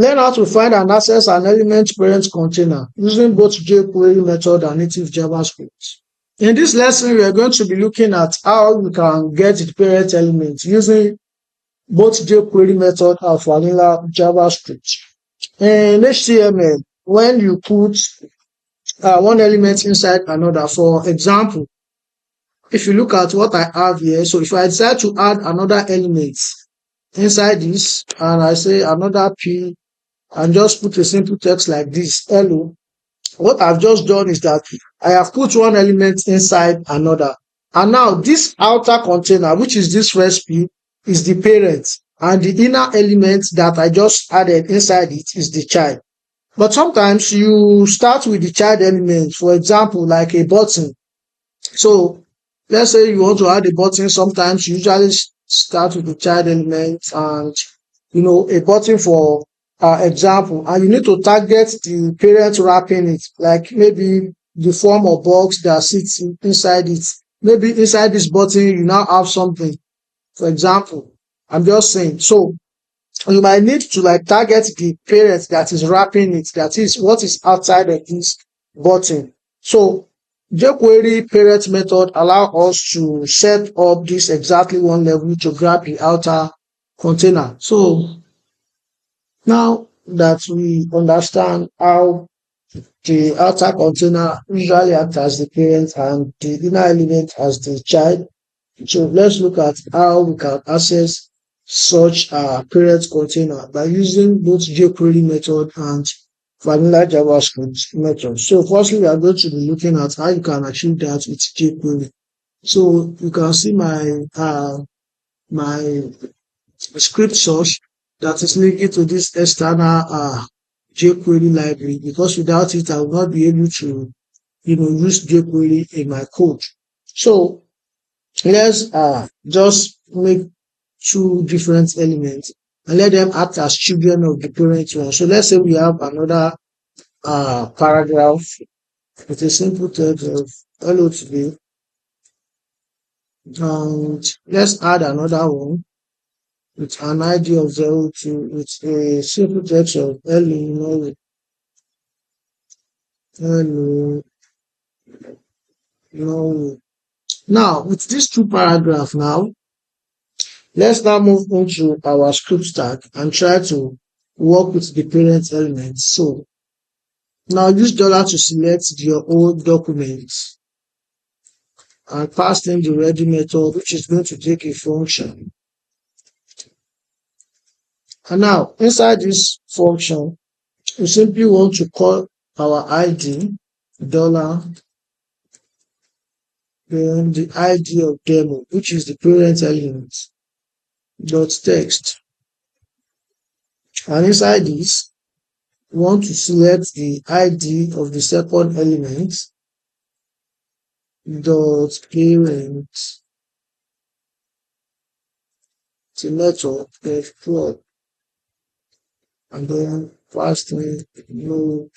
Learn how to find and access an element parent container using both jQuery method and native JavaScript. In this lesson, we are going to be looking at how we can get the parent element using both jQuery method and vanilla JavaScript. In HTML, when you put one element inside another, for example, if you look at what I have here, so if I decide to add another element inside this, and I say another P, and just put a simple text like this, hello, what I've just done is that I have put one element inside another. And now this outer container, which is this first P, is the parent. And the inner element that I just added inside it is the child. But sometimes you start with the child element, for example, like a button. So let's say you want to add a button, sometimes you usually start with the child element and, a button for example, and you need to target the parent wrapping it, like maybe the form or box that sits inside it. Maybe inside this button, you now have something. For example, I'm just saying. So you might need to target the parent that is wrapping it, that is what is outside of this button. So jQuery parent method allow us to set up this exactly one level to grab the outer container. So now that we understand how the outer container usually acts as the parent and the inner element as the child, so let's look at how we can access such a parent container by using both jQuery method and vanilla JavaScript method. So firstly, we are going to be looking at how you can achieve that with jQuery. So you can see my script source that is linking to this external jQuery library, because without it I will not be able to use jQuery in my code. So let's just make two different elements and let them act as children of the parent one. So let's say we have another paragraph with a simple text of hello today, and let's add another one with an ID of 02 with a simple text of hello, hello, no. Now with these two paragraphs, now let's now move into our script stack and try to work with the parent elements. So now use dollar to select your old documents and pass in the ready method, which is going to take a function. And now inside this function, we simply want to call our ID dollar, then the ID of demo, which is the parent element, dot text. And inside this, we want to select the ID of the second element, dot parent, the method of plug, and then pass in node.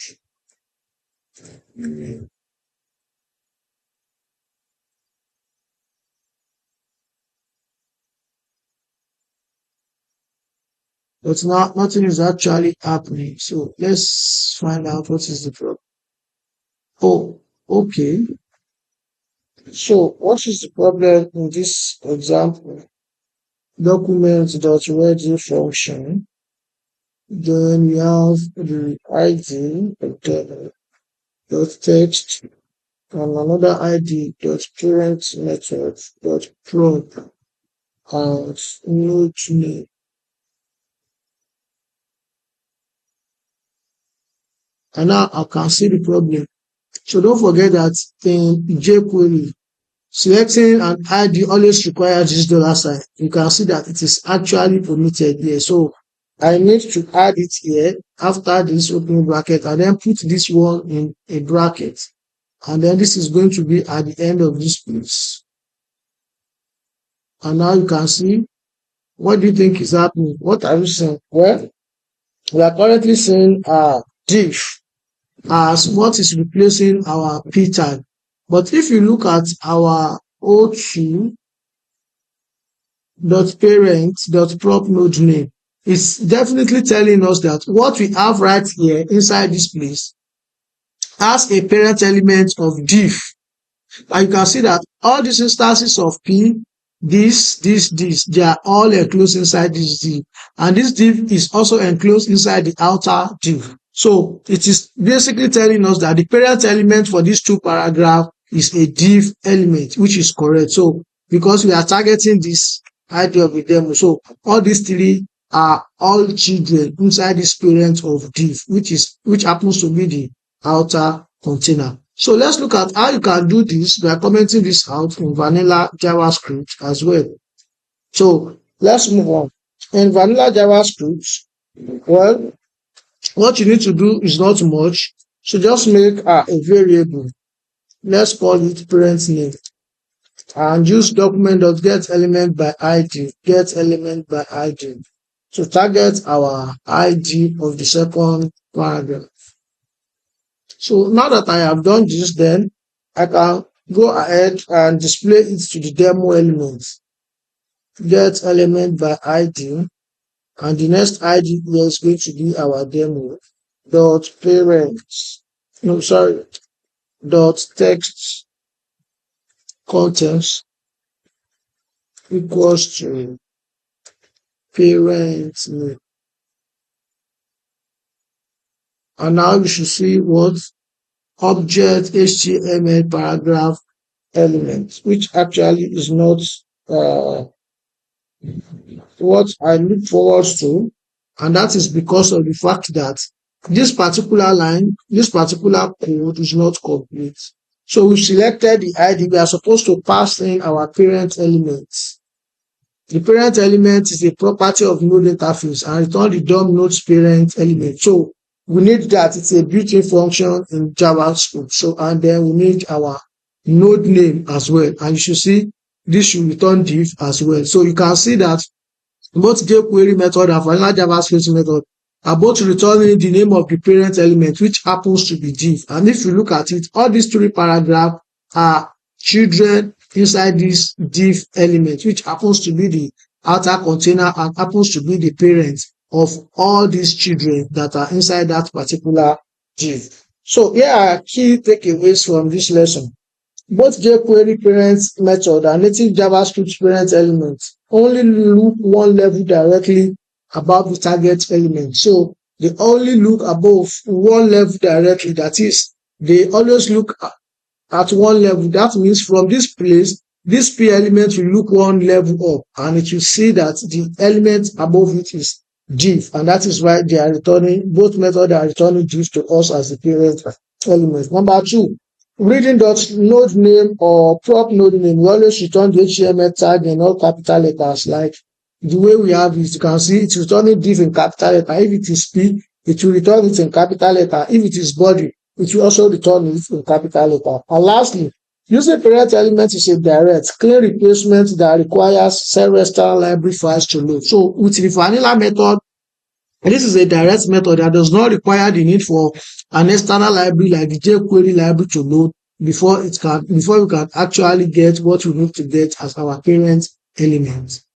But now nothing is actually happening. So let's find out what is the problem. Oh, okay. So what is the problem in this example? Document.ready function. Then we have the ID dot text and another ID dot parent method dot prop and node name. And now I can see the problem. So don't forget that in jQuery, selecting an ID always requires this dollar sign. You can see that it is actually permitted here. So I need to add it here after this opening bracket and then put this one in a bracket. And then this is going to be at the end of this place. And now you can see, what do you think is happening? What are you seeing? Well, we are currently seeing diff as what is replacing our p tag. But if you look at our o2 dot parent dot prop node name, It's definitely telling us that what we have right here inside this place has a parent element of div. And you can see that all these instances of P, this, they are all enclosed inside this div. And this div is also enclosed inside the outer div. So it is basically telling us that the parent element for these two paragraphs is a div element, which is correct. So because we are targeting this idea of the demo, so all these three are all children inside this parent of div, which happens to be the outer container. So let's look at how you can do this by commenting this out in vanilla JavaScript as well. So let's move on. In vanilla JavaScript, well, what you need to do is not much. So just make a variable. Let's call it parent name and use document.getElement by ID, get element by ID to target our ID of the second paragraph. So now that I have done this, then I can go ahead and display it to the demo elements. Get element by ID, and the next ID here is going to be our demo dot parents. No, sorry, dot text contents equals to parent name. And now you should see what object HTML paragraph element, which actually is not what I look forward to, and that is because of the fact that this particular line, this particular code is not complete. So we selected the ID. We are supposed to pass in our parent elements. The parent element is a property of node interface and return the DOM node's parent element. So we need that. It's a built-in function in JavaScript. So, and then we need our node name as well. And you should see this should return div as well. So you can see that both jQuery method and vanilla JavaScript method are both returning the name of the parent element, which happens to be div. And if you look at it, all these three paragraphs are children inside this div element, which happens to be the outer container and happens to be the parent of all these children that are inside that particular div. So here are key takeaways from this lesson. Both jQuery parent method and native JavaScript parent elements only look one level directly above the target element. So they only look above one level directly. That is, they always look at one level. That means from this place, this P element will look one level up, and it will see that the element above it is div, and that is why they are returning, both methods are returning div to us as the parent element. Number two, reading node name or prop node name, we always return the HTML tag in all capital letters, like the way we have it. You can see it's returning div in capital letter. If it is P, it will return it in capital letter. If it is body, it will also return it in capital letter. And lastly, using parent element is a direct, clean replacement that requires several external library files to load. So with the vanilla method, this is a direct method that does not require the need for an external library like the jQuery library to load before we can actually get what we need to get as our parent element.